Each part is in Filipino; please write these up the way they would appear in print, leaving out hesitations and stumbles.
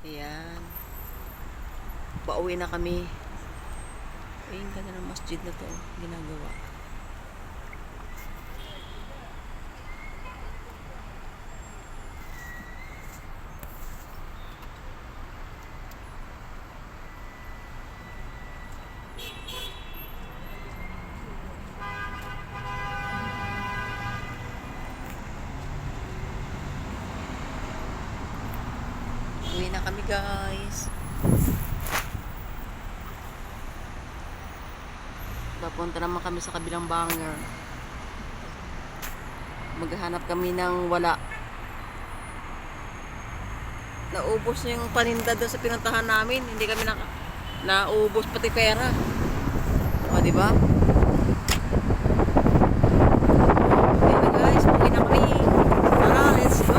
Ayan. Pauwi na kami. Ayun, ganda ng masjid na to. Ginagawa. Uwi na kami, guys. Papunta naman kami sa kabilang banger. Maghahanap kami ng wala. Naubos na yung paninda doon sa pinuntahan namin. Hindi kami naubos pati pera. O, di ba? Ayan na, guys. Uwi na kami. Tara, let's go!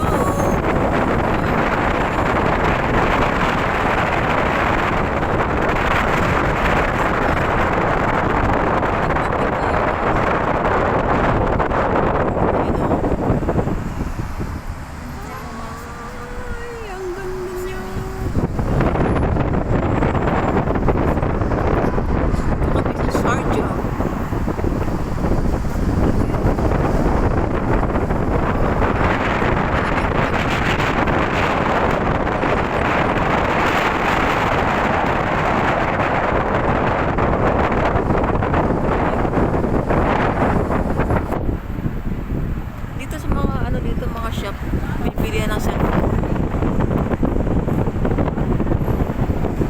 Mga shop, pipili ng cellphone.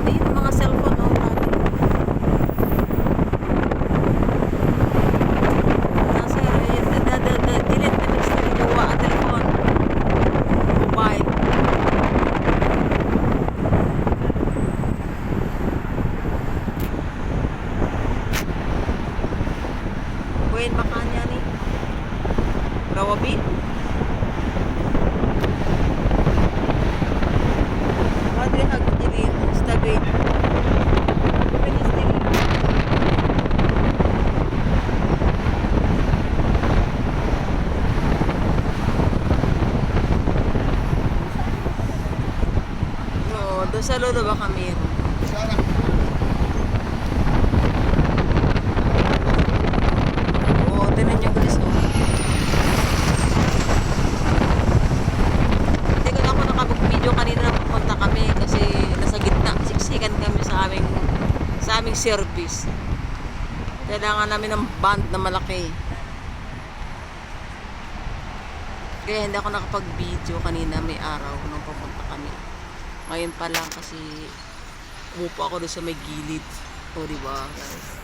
Ayun ang mga cellphone, oh, nasa dilit na mix na ginawa ang telephone mobile. Buwan makanya ni Rawabi. Doon sa lolo ba kami? Oo, tinan nyo guys. Hindi ko na ako nakapag-video kanina na pupunta kami kasi nasa gitna. Siksikan kami sa aming service. Kailangan namin ng band na malaki. Kaya hindi ako nakapag-video kanina, may araw nung pupunta kami. Ngayon pa lang kasi umupo ako doon sa may gilid. O, diba, guys?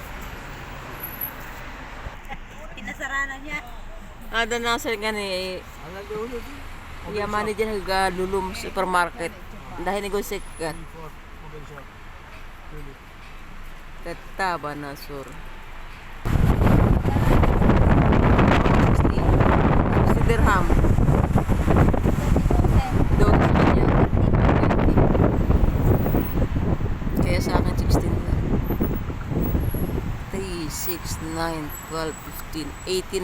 Pinasarana niya. Ada na sa gani. Yaman dyan Lulum supermarket. Dahil negosyo kan. Kata ba na sur? 60 dirham. Doon sa kanya. Kaya sa akin 16 lang. 3, 6, 9, 12, 15,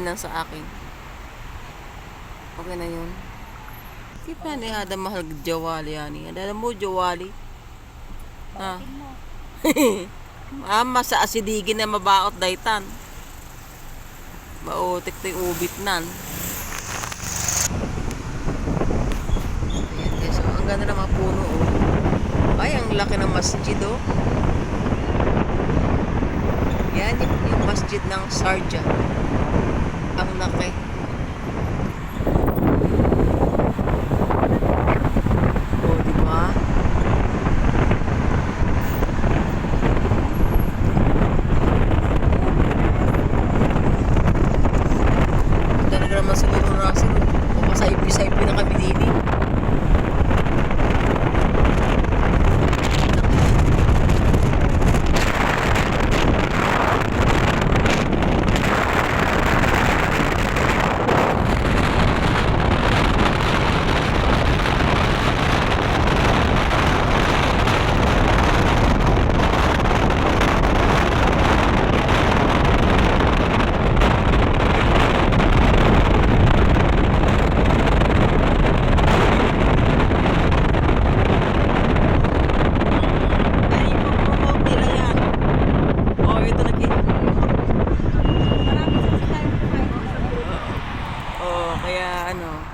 18 lang sa akin. Okay na yun. Kita ni ada mahal jawali yani. Ada mo jawali. Ha. Ama sa asidigin na mabaot daytan. Baotik tay ubit nan. Ayan guys, so, ang ganda ng mga puno oh. Ay, ang laki ng masjid oh. Yan yung masjid ng Sharjah. Ang laki. Oh, diba? Talaga naman sa Lolo Russell. O pasaypi-saypi na kami dini.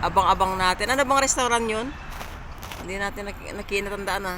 Abang-abang natin. Ano bang restaurant yun? Hindi natin nakinatandaan na.